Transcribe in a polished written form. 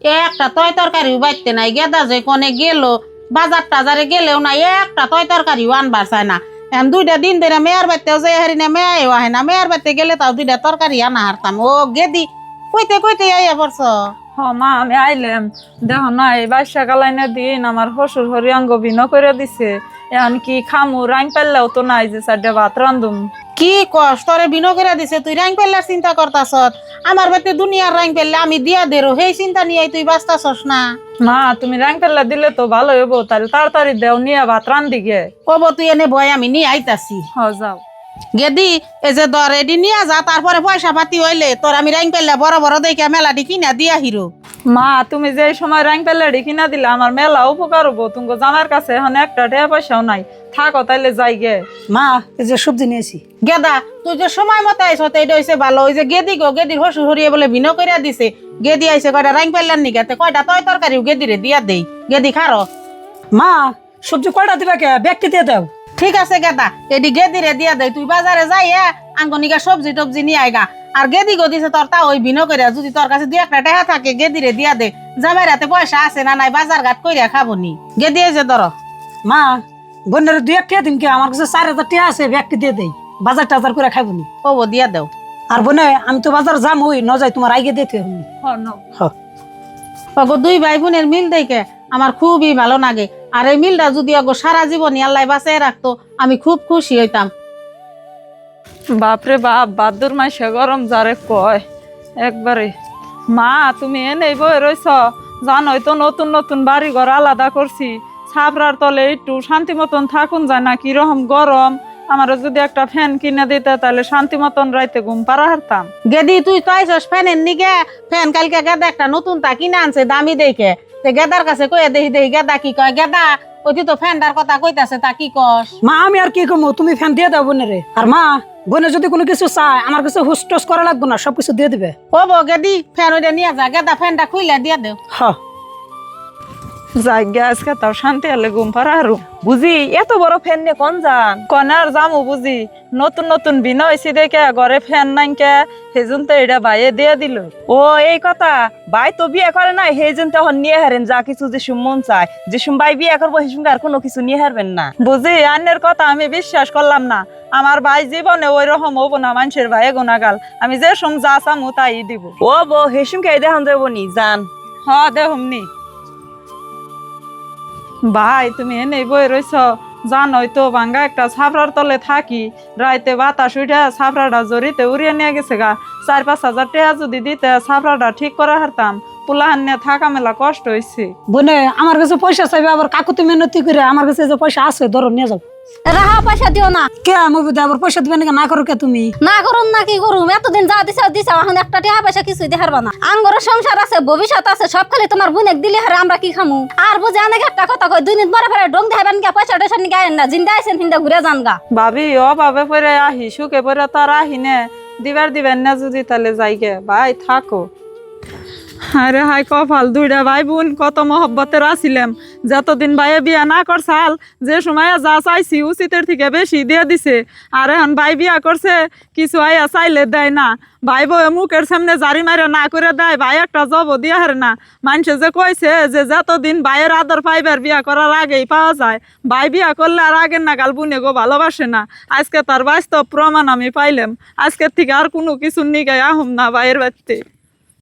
একটা তয় তরকারিও বাইতে নাই, গেদা যে কোনে গেল বাজার টাজারে গেলেও না একটা তয় তরকারিও আনবার চায় না। এখন 2টা দিন ধরে মেয়ের বাড়িতেও যে হারি না মেয়েও আহে না, মেয়ের বাড়িতে গেলে তাও 2টা তরকারি আনা হারতাম। ও গেদি কইতে কইতে আইয়া পড়ছ। মা আমি আইলাম, দেখো না এই বাইশা গালাইনা দিন আমার শ্বশুর হরিয়াঙ্গ ভিন্ন করে দিছে। এখন কি খামু, রাইন পাল্লাও তো নাই যে 4টা ভাত রান্ধুম। কি কষ্ট তোরে বিনো করে দিছে, তুই রাং পেল্লার চিন্তা করতাছ? আমার বাড়িতে দুনিয়ার রাং পেল্লে আমি দিয়া দেরো, সেই চিন্তা নিয়ে তুই বাঁচতাছস না। মা তুমি রাইন পাল্লা দিলে তো ভালো হইব, তাহলে তাড়াতাড়ি দেও নিয়ে ভাত রান্ধি গে। কব তুই এনে বয় আমি নিয়ে আইতাছি। যাও গেদি এই যে দর এডি নিয়ে যা, তারপরে পয়সা পাতি হইলে তোর আমি রাং পেল্লা বড় বড় দেখে মেলাটি কিনা দিয়া হিরো। মা তুমি যে সময় রাইন পাল্লা কিনা দিলে আমার মেলা উপকার হবো। তুমি জামার কাছে এখন একটা টাকা পয়সাও নাই, থাকো তাইলে যাই গে। মা এই যে সবজি নিয়েছি। গেদা তুই যে সময় মতো আইস এটা হইছে ভালো। ওই যে গেদি গো, গেদির হসুর হরিয়ে বলে ভিনো করিয়া দিছে। গেদি আইসে কয়টা রাং পেল্লার নিগাতে কয়টা তয় তরকারিও গেদিরে দিয়া দেই। গেদি খারো। মা সবজি কয়টা দিবা কে, ব্যক্তি দিয়ে দাও। ঠিক আছে গেদা, এডি গেদিরে দিয়া দেই। তুই বাজারে যাই আঙ্গনিকা সবজি টবজি নিয়ে আইগা। আর গেদি গো দিছে তোর তা ওই ভিনো করিয়া, যদি তোর কাছে 2-1টা টাকা থাকে গেদিরে দিয়া দে। জামাই রাতে পয়সা আছে না নাই বাজার ঘাট কইরা খাবো নি। গেদি এই যে ধরো। মা বোনের 2-1 টাকা দিন কে, আমার কাছে 4000 টাকা আছে, ব্যক্তি দিয়ে দেই, বাজার টাজার করে খাইব নি। ও দিয়া দেও। আর বোনে আমি তো বাজার যাম, ওই ন যাই তোমার আগে দিতে হবে। ওগো 2 ভাই বোনের মিল দেখে আমার খুবই ভালো লাগে। আর এই মিলটা যদি ওগো সারা জীবনই আল্লাহ বাঁচিয়ে রাখতো আমি খুব খুশি হইতাম। বাপরে বাপ, বাদুর মাসে গরম যারে কয় একবারে। মা তুমি এনেই বই রইছ, জানোই তো নতুন নতুন বাড়ি ঘর আলাদা করছি। ছাপড়ার তলে একটু শান্তি মতন থাকুন যায় না, কিরকম গরম। আমার যদি একটা ফ্যান কিনে দিতে তাহলে শান্তি মতন রাইতে ঘুম পারা হারতাম। গেদি তুই তো আইসস ফ্যানের নিগে। ফ্যান কালকে গেদা একটা নতুন তা কিনে আনছে দামি দেখে। গেদার কাছে কয়ে দেখি দেখি গেদা কি কয়। গেদা ওই তো ফ্যানটার কথা কইতাছে, তা কি কস? মা আমি আর কি কমো, তুমি ফ্যান দিয়ে দাও বোনেরে। আর মা বোনে যদি কোনো কিছু চায় আমার কাছে হুস্টস করা লাগবে না, সবকিছু দিয়ে দিবে। ও বো গেদি ফ্যান ওইটা নিয়ে যা, গেদা ফ্যানটা খুইলা দিয়া দেও। যাই গে আজকে তাও শান্তি হলে ঘুম পারা হারু। বুঝি এত বড় ফ্যান নিয়ে কোন যান? কনার জামু বুঝি নতুন নতুন বিনা হয়েছি দেখে ঘরে ফ্যান নাই কে, সেজন্য তো এটা বাইয়ে দিয়ে দিল। ও এই কথা, ভাই তো বিয়ে করে নাই, সেই জন্য তখন নিয়ে হারেন যা কিছু যে মন চায়। যে ভাই বিয়ে করবো সেই সঙ্গে আর কোনো কিছু নিয়ে হারবেন না। বুঝি আন্যের কথা আমি বিশ্বাস করলাম না। আমার ভাই জীবনে ওই রকম হবো না, মানুষের ভাইয়ে গুণাগাল। আমি যে সম যা চামু তাই দিব। ও বো হেসুমকে দেখান দেবো নি যান। দেহমনি ভাই তুমি এনেই বই রইছ, জানোই তো ভাঙ্গা একটা ছাপড়ার তলে থাকি। রাইতে বাতাস উঠে ছাপড়াটা জড়িতে উড়িয়ে নিয়ে গেছে গা। 4-5 হাজার টাকা যদি দিতে ছাপড়াটা ঠিক করা হারতাম। পুলাহান নিয়ে থাকা মেলা কষ্ট হয়েছে। বোনে আমার কাছে পয়সা চাইবে, আবার কাকুতি মেহনতি করে আমার কাছে যে পয়সা আছে ধরো নিয়ে যাও। রাহা পয়সা দিও না। কে মুভি দে আবার পয়সা দিবে নাকি, না করো কে তুমি? না করুন না কি করুম, এতদিন যা দিছাও দিছাও, এখন একটা টাকা পয়সা কিছুই দেখার না। আঙ্গর সংসার আছে, ভবিষ্যৎ আছে, সব খালি তোমার বোনেক দিলে হারে আমরা কি খামু? আর বুঝে অনেক একটা কথা কই, 2 দিন পরে ডং দেখাবেন গা, পয়সা টয়সা নিয়ে আইন না, জিন্দা আইছেন হিন্দা ঘুরে যান গা। ভাবি অভাবে পরে আহি, সুখে পরে তার আহিনে দিবার দিবেন না যদি তাহলে যাইগে। ভাই থাকো। আরে হাই কপাল, 2টা ভাই বোন কত মহব্বতের আসিলাম। যতদিন ভাইয়ে বিয়া না করছাল, যে সময় যা চাইছি উচিতের থেকে বেশি দিয়ে দিছে। আর এখন ভাই বিয়া করছে, কিছু আইয়া চাইলে দেয় না। ভাই বউ মুখের সামনে জারি মারে না করে দেয়, ভাই একটা জব দিয়ে হারে না। মানুষে যে কইছে যে যতদিন ভাইয়ের আদর পাইবার বিয়া করার আগেই পাওয়া যায়, ভাই বিয়া করলে আর আগের নাগাল বুনে গো ভালোবাসে না। আজকে তার বাস্তব প্রমাণ আমি পাইলাম। আজকের থেকে আর কোনো কিছু নিগাই আহম না ভাইয়ের বাড়িতে।